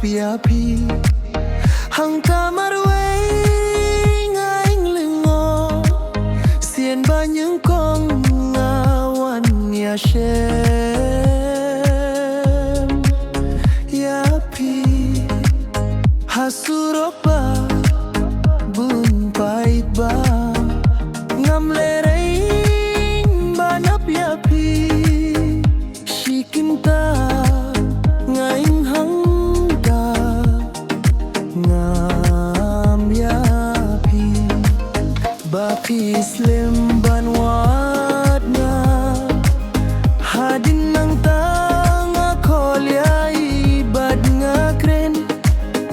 api-api hang kamarway ngaing lengo sien banyeng kong ngawan ya shem yapi hasuropa bun pait ba ngam lereng banap yapi shikinta ngaing hangga ngam yapi bapis lemban wadna hadin nang tanga kolyai bad ngakren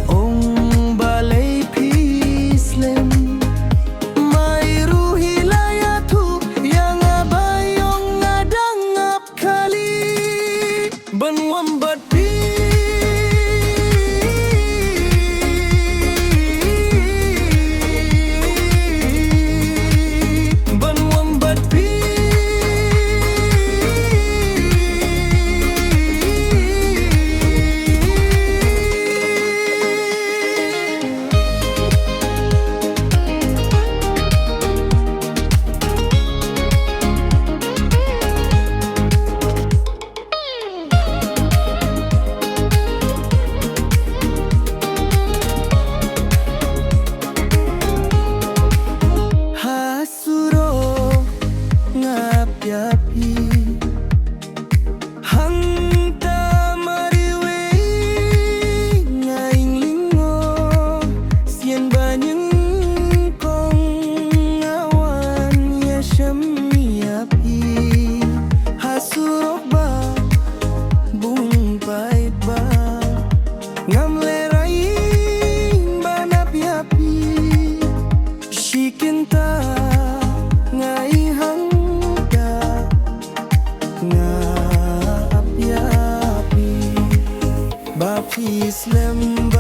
ong balay pislem may ruhilayatu yang abayong ngadangap kali banwam bad yapi hang tamariwe ngaing lingo sien banyeng kong ngawan ya syami yapi hasurok ba bung pait ba ngam leraing banap yapi shikinta ngai hang api-api bapis lemba